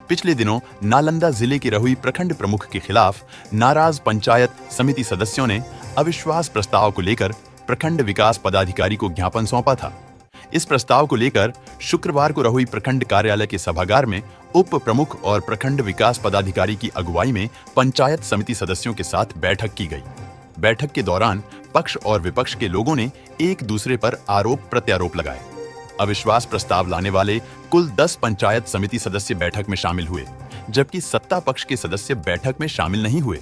पिछले दिनों नालंदा जिले के रहुई प्रखंड प्रमुख के खिलाफ नाराज पंचायत समिति सदस्यों ने अविश्वास प्रस्ताव को लेकर प्रखंड विकास पदाधिकारी को ज्ञापन सौंपा था। इस प्रस्ताव को लेकर शुक्रवार को रहुई प्रखंड कार्यालय के सभागार में उप प्रमुख और प्रखंड विकास पदाधिकारी की अगुवाई में पंचायत समिति सदस्यों के साथ बैठक की गई। बैठक के दौरान पक्ष और विपक्ष के लोगों ने एक दूसरे पर आरोप प्रत्यारोप लगाए। अविश्वास प्रस्ताव लाने वाले कुल 10 पंचायत समिति सदस्य बैठक में शामिल हुए, जबकि सत्ता पक्ष के सदस्य बैठक में शामिल नहीं हुए।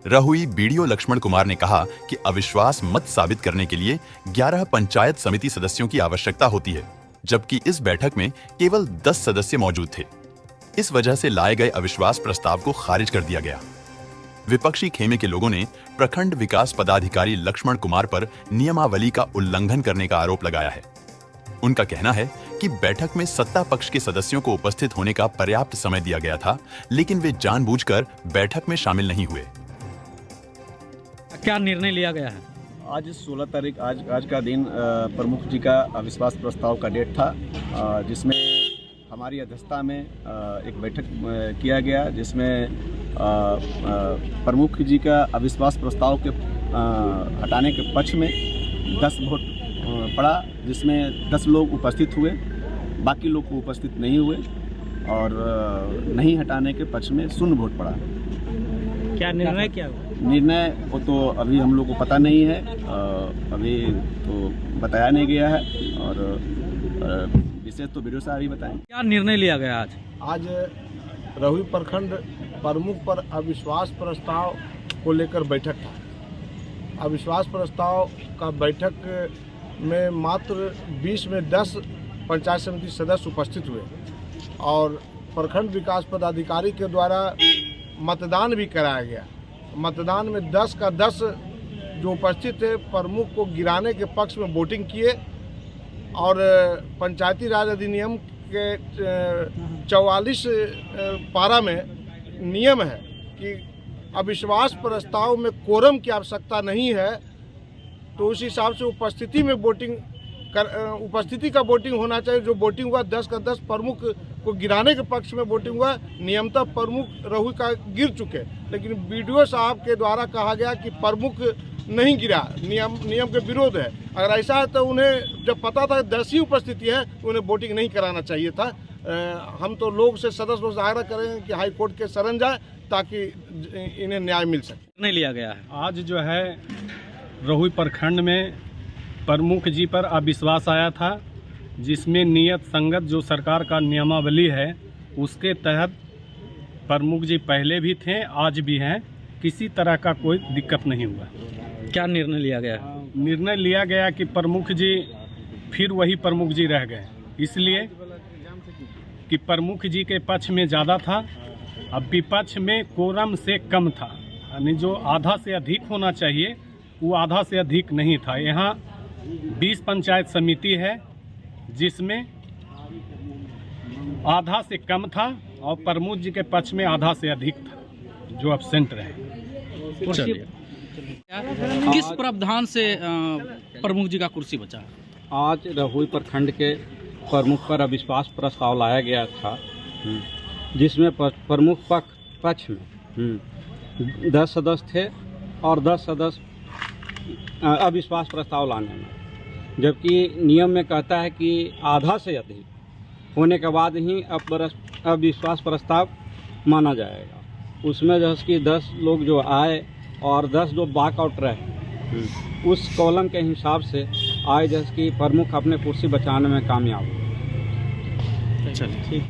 रहुई बीडीओ लक्ष्मण कुमार ने कहा कि अविश्वास मत साबित करने के लिए 11 पंचायत समिति सदस्यों की आवश्यकता होती है, जबकि इस बैठक में केवल 10 सदस्य मौजूद थे। इस वजह से लाए गए अविश्वास प्रस्ताव को खारिज कर दिया गया। विपक्षी खेमे के लोगों ने प्रखंड विकास पदाधिकारी लक्ष्मण कुमार पर नियमावली का उल्लंघन करने का आरोप लगाया है। उनका कहना है कि बैठक में सत्ता पक्ष के सदस्यों को उपस्थित होने का पर्याप्त समय दिया गया था, लेकिन वे जानबूझकर बैठक में शामिल नहीं हुए। क्या निर्णय लिया गया है? आज 16 तारीख आज का दिन प्रमुख जी का अविश्वास प्रस्ताव का डेट था, जिसमें हमारी अध्यक्षता में एक बैठक किया गया, जिसमें प्रमुख जी का अविश्वास प्रस्ताव के हटाने के पक्ष में 10 वोट पड़ा, जिसमें 10 लोग उपस्थित हुए, बाकी लोग को उपस्थित नहीं हुए, और नहीं हटाने के पक्ष में 0 वोट पड़ा। क्या निर्णय क्या हुआ? निर्णय वो तो अभी हम लोग को पता नहीं है, अभी तो बताया नहीं गया है, और विशेष तो वीडियो साहब ही बताएं। क्या निर्णय लिया गया आज रहुई प्रखंड प्रमुख पर अविश्वास प्रस्ताव को लेकर बैठक था। अविश्वास प्रस्ताव का बैठक में मात्र 20 में 10 पंचायत समिति सदस्य उपस्थित हुए, और प्रखंड विकास पदाधिकारी के द्वारा मतदान भी कराया गया। मतदान में 10 का 10 जो उपस्थित थे प्रमुख को गिराने के पक्ष में वोटिंग किए, और पंचायती राज अधिनियम के 44 पारा में नियम है कि अविश्वास प्रस्ताव में कोरम की आवश्यकता नहीं है, तो उस हिसाब से उपस्थिति का वोटिंग होना चाहिए। जो वोटिंग हुआ 10 का 10 प्रमुख को गिराने के पक्ष में वोटिंग हुआ। नियमतः प्रमुख रहुई का गिर चुके, लेकिन बीडीओ साहब के द्वारा कहा गया कि प्रमुख नहीं गिरा, नियम के विरोध है। अगर ऐसा है तो उन्हें जब पता था 10 ही उपस्थिति है, उन्हें वोटिंग नहीं कराना चाहिए था। हम तो लोग से सदस्य लोग से आग्रह करेंगे कि हाई कोर्ट के शरण जाए, ताकि इन्हें न्याय मिल सके। निर्णय लिया गया है आज जो है रहुई प्रखंड में प्रमुख जी पर अविश्वास आया था, जिसमें नियत संगत जो सरकार का नियमावली है उसके तहत प्रमुख जी पहले भी थे, आज भी हैं, किसी तरह का कोई दिक्कत नहीं हुआ। क्या निर्णय लिया गया? निर्णय लिया गया कि प्रमुख जी फिर वही प्रमुख जी रह गए, इसलिए कि प्रमुख जी के पक्ष में ज़्यादा था, अब विपक्ष में कोरम से कम था, यानी जो आधा से अधिक होना चाहिए वो आधा से अधिक नहीं था। यहाँ 20 पंचायत समिति है, जिसमें आधा से कम था, और प्रमुख जी के पक्ष में आधा से अधिक था जो एब्सेंट रहे। किस प्रावधान से प्रमुख जी का कुर्सी बचा? आज रहुई प्रखंड के प्रमुख पर अविश्वास प्रस्ताव लाया गया था, जिसमें प्रमुख पक्ष में 10 सदस्य थे और 10 सदस्य अविश्वास प्रस्ताव लाने में, जबकि नियम में कहता है कि आधा से अधिक होने के बाद ही अविश्वास प्रस्ताव माना जाएगा। उसमें जैसे कि 10 लोग जो आए और 10 जो वॉकआउट रहे, उस कॉलम के हिसाब से आए, जैसे कि प्रमुख अपने कुर्सी बचाने में कामयाब हुए। चलिए ठीक।